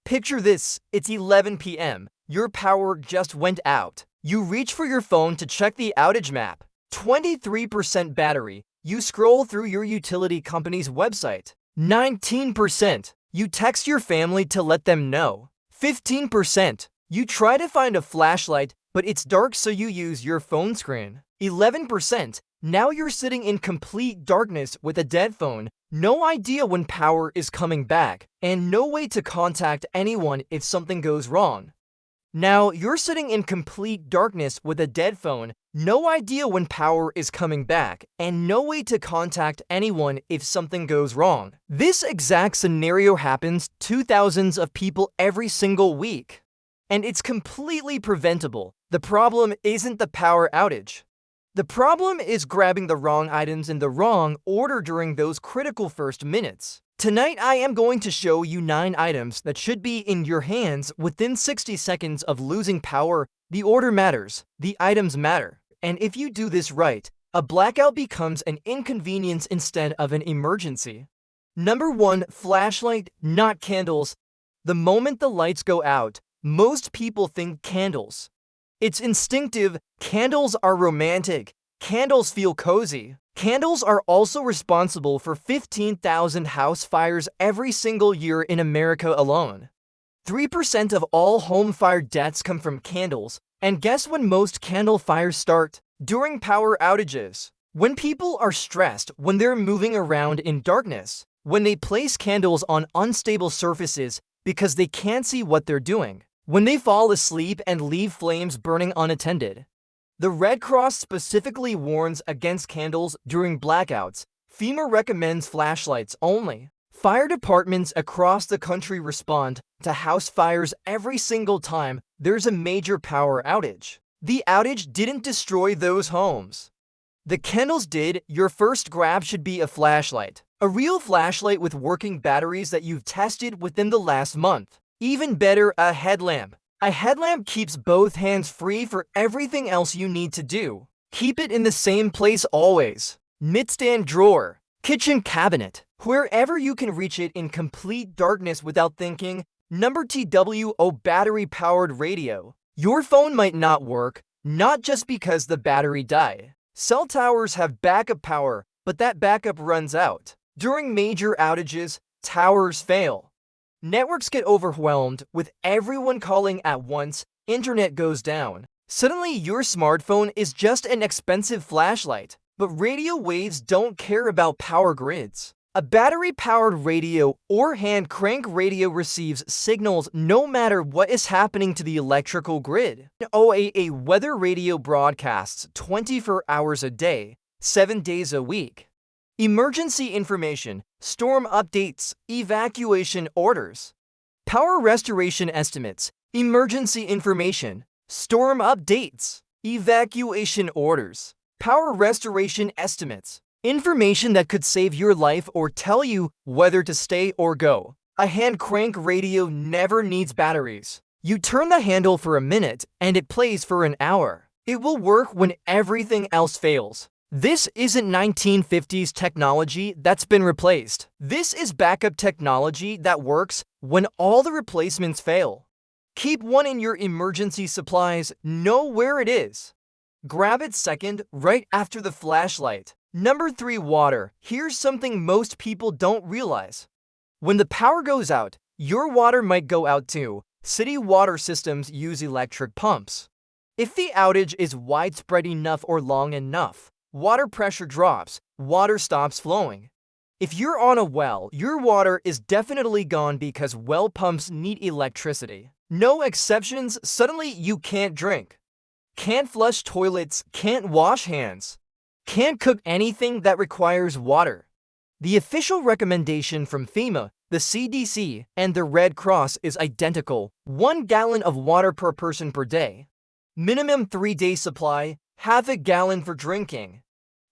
Picture this, it's 11 p.m. Your power just went out. You reach for your phone to check the outage map. 23% battery. You scroll through your utility company's website. 19%. You text your family to let them know. 15%. You try to find a flashlight, but it's dark so you use your phone screen. 11%. Now you're sitting in complete darkness with a dead phone, no idea when power is coming back, and no way to contact anyone if something goes wrong. Now you're sitting in complete darkness with a dead phone, no idea when power is coming back, and no way to contact anyone if something goes wrong. This exact scenario happens to thousands of people every single week. And it's completely preventable. The problem isn't the power outage. The problem is grabbing the wrong items in the wrong order during those critical first minutes. Tonight I am going to show you 9 items that should be in your hands within 60 seconds of losing power. The order matters, the items matter. And if you do this right, a blackout becomes an inconvenience instead of an emergency. Number 1, flashlight, not candles. The moment the lights go out, most people think candles. It's instinctive. Candles are romantic. Candles feel cozy. Candles are also responsible for 15,000 house fires every single year in America alone. 3% of all home fire deaths come from candles. And guess when most candle fires start? During power outages. When people are stressed, when they're moving around in darkness, when they place candles on unstable surfaces because they can't see what they're doing. When they fall asleep and leave flames burning unattended. The Red Cross specifically warns against candles during blackouts. FEMA recommends flashlights only. Fire departments across the country respond to house fires every single time there's a major power outage. The outage didn't destroy those homes. The candles did. Your first grab should be a flashlight. A real flashlight with working batteries that you've tested within the last month. Even better, a headlamp. A headlamp keeps both hands free for everything else you need to do. Keep it in the same place always. Nightstand drawer, kitchen cabinet, wherever you can reach it in complete darkness without thinking. Number 2, battery-powered radio. Your phone might not work, not just because the battery died. Cell towers have backup power, but that backup runs out. During major outages, towers fail. Networks get overwhelmed with everyone calling at once, internet goes down. Suddenly your smartphone is just an expensive flashlight. But radio waves don't care about power grids. A battery-powered radio or hand crank radio receives signals no matter what is happening to the electrical grid. A weather radio broadcasts 24 hours a day, 7 days a week. Emergency information, storm updates, evacuation orders, power restoration estimates, emergency information, storm updates, evacuation orders, power restoration estimates, information that could save your life or tell you whether to stay or go. A hand crank radio never needs batteries. You turn the handle for a minute and it plays for an hour. It will work when everything else fails. This isn't 1950s technology that's been replaced. This is backup technology that works when all the replacements fail. Keep one in your emergency supplies, know where it is. Grab it second, right after the flashlight. Number 3, water. Here's something most people don't realize. When the power goes out, your water might go out too. City water systems use electric pumps. If the outage is widespread enough or long enough, water pressure drops, water stops flowing. If you're on a well, your water is definitely gone because well pumps need electricity. No exceptions, suddenly you can't drink. Can't flush toilets, can't wash hands. Can't cook anything that requires water. The official recommendation from FEMA, the CDC, and the Red Cross is identical: 1 gallon of water per person per day. Minimum 3-day supply, half a gallon for drinking.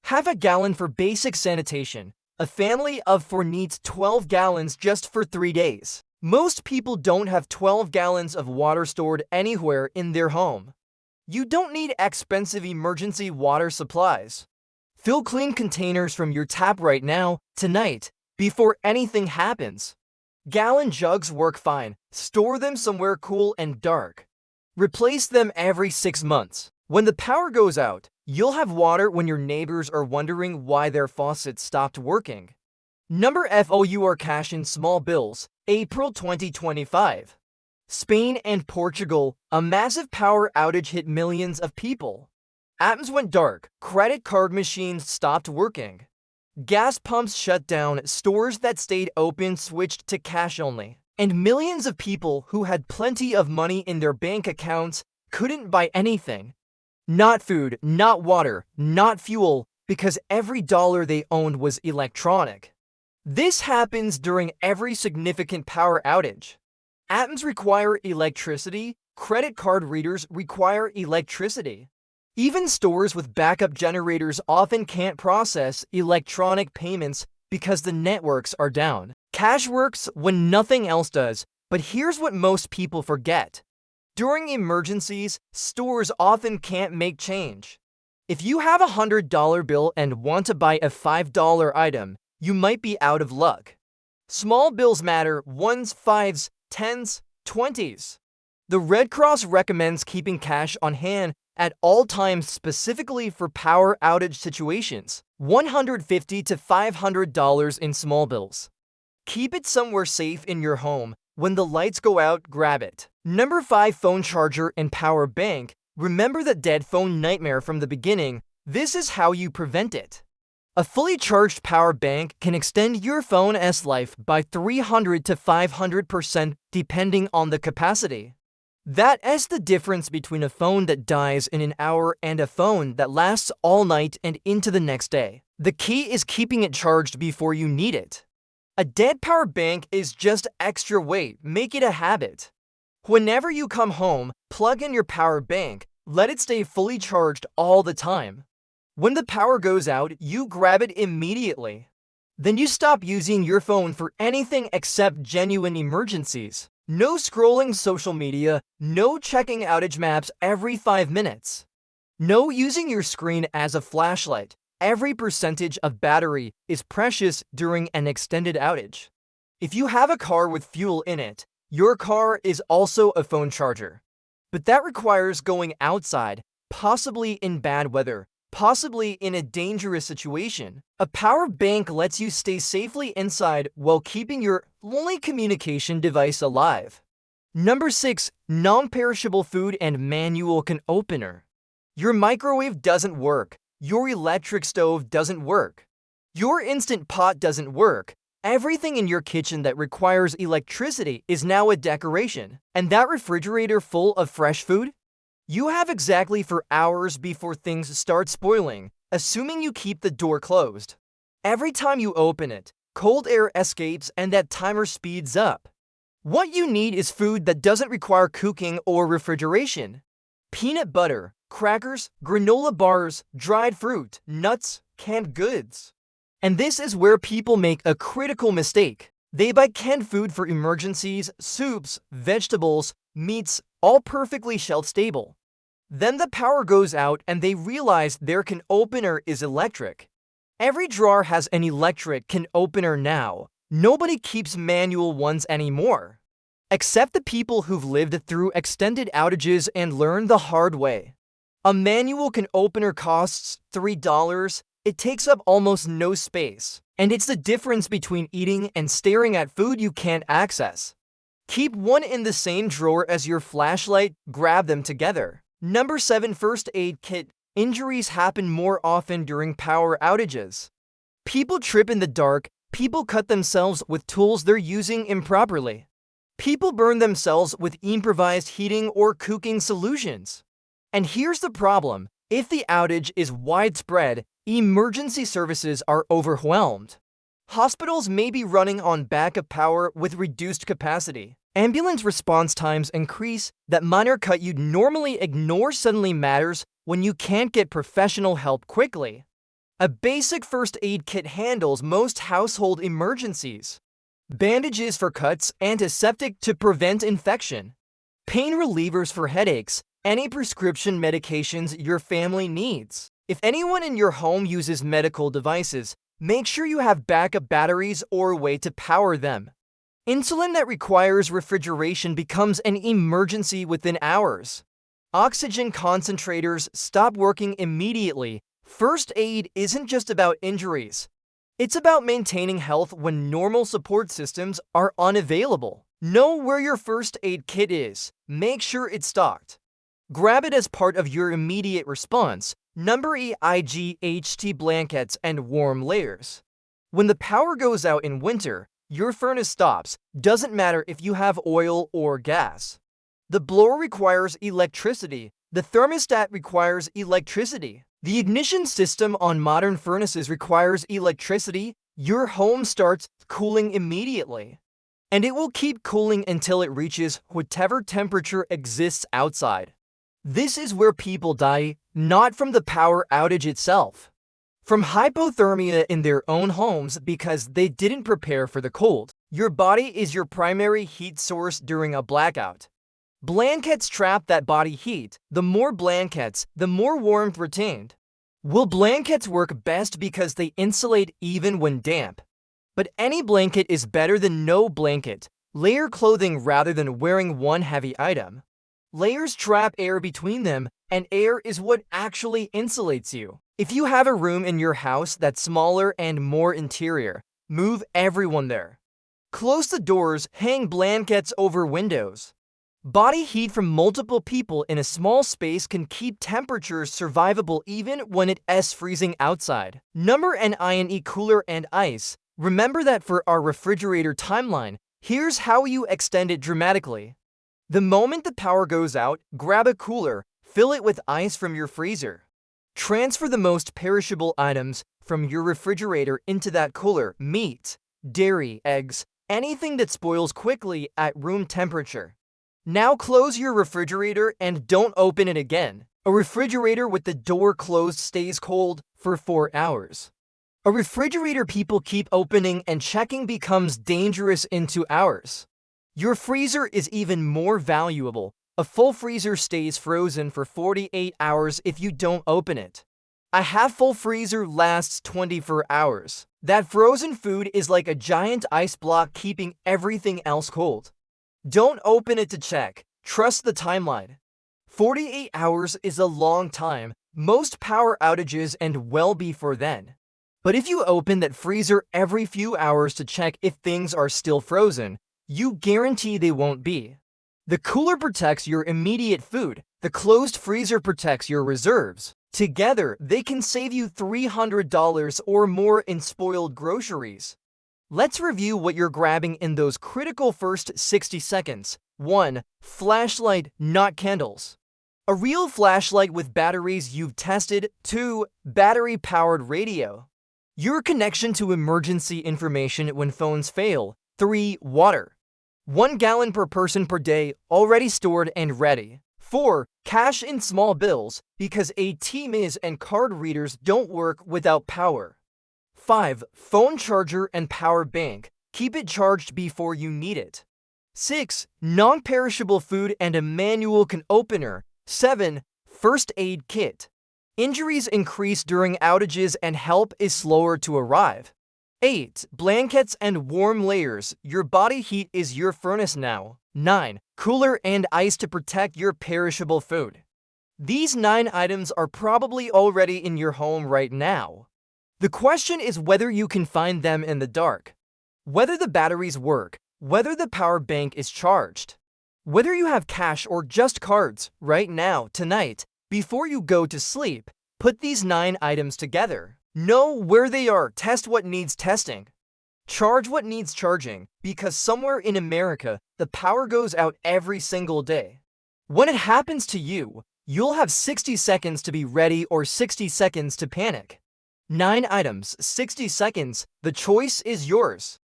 Half a gallon for basic sanitation. A family of 4 needs 12 gallons just for 3 days. Most people don't have 12 gallons of water stored anywhere in their home. You don't need expensive emergency water supplies. Fill clean containers from your tap right now, tonight, before anything happens. Gallon jugs work fine. Store them somewhere cool and dark. Replace them every 6 months. When the power goes out, you'll have water when your neighbors are wondering why their faucet stopped working. Number FOUR cash in small bills, April 2025. Spain and Portugal, a massive power outage hit millions of people. Apps went dark, credit card machines stopped working. Gas pumps shut down, stores that stayed open switched to cash only. And millions of people who had plenty of money in their bank accounts couldn't buy anything. Not food, not water, not fuel, because every dollar they owned was electronic. This happens during every significant power outage. Apps require electricity, credit card readers require electricity. Even stores with backup generators often can't process electronic payments because the networks are down. Cash works when nothing else does, but here's what most people forget. During emergencies, stores often can't make change. If you have a $100 bill and want to buy a $5 item, you might be out of luck. Small bills matter: ones, fives, tens, 20s. The Red Cross recommends keeping cash on hand at all times specifically for power outage situations, $150 to $500 in small bills. Keep it somewhere safe in your home. When the lights go out, grab it. Number 5, phone charger and power bank. Remember the dead phone nightmare from the beginning. This is how you prevent it. A fully charged power bank can extend your phone's life by 300 to 500% depending on the capacity. That's the difference between a phone that dies in an hour and a phone that lasts all night and into the next day. The key is keeping it charged before you need it. A dead power bank is just extra weight. Make it a habit. Whenever you come home, plug in your power bank. Let it stay fully charged all the time. When the power goes out, you grab it immediately. Then you stop using your phone for anything except genuine emergencies. No scrolling social media, no checking outage maps every 5 minutes. No using your screen as a flashlight. Every percentage of battery is precious during an extended outage. If you have a car with fuel in it, your car is also a phone charger. But that requires going outside, possibly in bad weather, possibly in a dangerous situation. A power bank lets you stay safely inside while keeping your only communication device alive. Number 6, non-perishable food and manual can opener. Your microwave doesn't work. Your electric stove doesn't work. Your instant pot doesn't work. Everything in your kitchen that requires electricity is now a decoration. And that refrigerator full of fresh food? You have exactly for hours before things start spoiling, assuming you keep the door closed. Every time you open it, cold air escapes and that timer speeds up. What you need is food that doesn't require cooking or refrigeration. Peanut butter, crackers, granola bars, dried fruit, nuts, canned goods. And this is where people make a critical mistake. They buy canned food for emergencies, soups, vegetables, meats, all perfectly shelf-stable. Then the power goes out and they realize their can opener is electric. Every drawer has an electric can opener now. Nobody keeps manual ones anymore. Except the people who've lived through extended outages and learned the hard way. A manual can opener costs $3. It takes up almost no space. And it's the difference between eating and staring at food you can't access. Keep one in the same drawer as your flashlight, grab them together. Number 7, first aid kit. Injuries happen more often during power outages. People trip in the dark, people cut themselves with tools they're using improperly. People burn themselves with improvised heating or cooking solutions. And here's the problem: if the outage is widespread, emergency services are overwhelmed. Hospitals may be running on backup power with reduced capacity. Ambulance response times increase. That minor cut you'd normally ignore suddenly matters when you can't get professional help quickly. A basic first aid kit handles most household emergencies. Bandages for cuts, antiseptic to prevent infection, pain relievers for headaches, any prescription medications your family needs. If anyone in your home uses medical devices, make sure you have backup batteries or a way to power them. Insulin that requires refrigeration becomes an emergency within hours. Oxygen concentrators stop working immediately. First aid isn't just about injuries. It's about maintaining health when normal support systems are unavailable. Know where your first aid kit is. Make sure it's stocked. Grab it as part of your immediate response. Number E IGHT blankets and warm layers. When the power goes out in winter, your furnace stops. Doesn't matter if you have oil or gas. The blower requires electricity. The thermostat requires electricity. The ignition system on modern furnaces requires electricity. Your home starts cooling immediately. And it will keep cooling until it reaches whatever temperature exists outside. This is where people die, not from the power outage itself. From hypothermia in their own homes because they didn't prepare for the cold. Your body is your primary heat source during a blackout. Blankets trap that body heat. The more blankets, the more warmth retained. Will blankets work best because they insulate even when damp? But any blanket is better than no blanket. Layer clothing rather than wearing one heavy item. Layers trap air between them, and air is what actually insulates you. If you have a room in your house that's smaller and more interior, move everyone there. Close the doors, hang blankets over windows. Body heat from multiple people in a small space can keep temperatures survivable even when it's freezing outside. Number N-I-N-E cooler and ice. Remember that for our refrigerator timeline, here's how you extend it dramatically. The moment the power goes out, grab a cooler, fill it with ice from your freezer. Transfer the most perishable items from your refrigerator into that cooler: meat, dairy, eggs, anything that spoils quickly at room temperature. Now close your refrigerator and don't open it again. A refrigerator with the door closed stays cold for 4 hours. A refrigerator people keep opening and checking becomes dangerous in 2 hours. Your freezer is even more valuable. A full freezer stays frozen for 48 hours if you don't open it. A half-full freezer lasts 24 hours. That frozen food is like a giant ice block keeping everything else cold. Don't open it to check. Trust the timeline. 48 hours is a long time. Most power outages end well before then. But if you open that freezer every few hours to check if things are still frozen, you guarantee they won't be. The cooler protects your immediate food. The closed freezer protects your reserves. Together, they can save you $300 or more in spoiled groceries. Let's review what you're grabbing in those critical first 60 seconds. 1. Flashlight, not candles. A real flashlight with batteries you've tested. 2. Battery-powered radio. Your connection to emergency information when phones fail. 3. Water. 1 gallon per person per day, already stored and ready. 4. Cash in small bills, because ATMs and card readers don't work without power. 5. Phone charger and power bank. Keep it charged before you need it. 6. Non-perishable food and a manual can opener. 7. First aid kit. Injuries increase during outages and help is slower to arrive. 8. Blankets and warm layers. Your body heat is your furnace now. 9. Cooler and ice to protect your perishable food. These 9 items are probably already in your home right now. The question is whether you can find them in the dark, whether the batteries work, whether the power bank is charged, whether you have cash or just cards. Right now, tonight, before you go to sleep, put these 9 items together. Know where they are, test what needs testing. Charge what needs charging, because somewhere in America, the power goes out every single day. When it happens to you, you'll have 60 seconds to be ready or 60 seconds to panic. 9 items, 60 seconds, the choice is yours.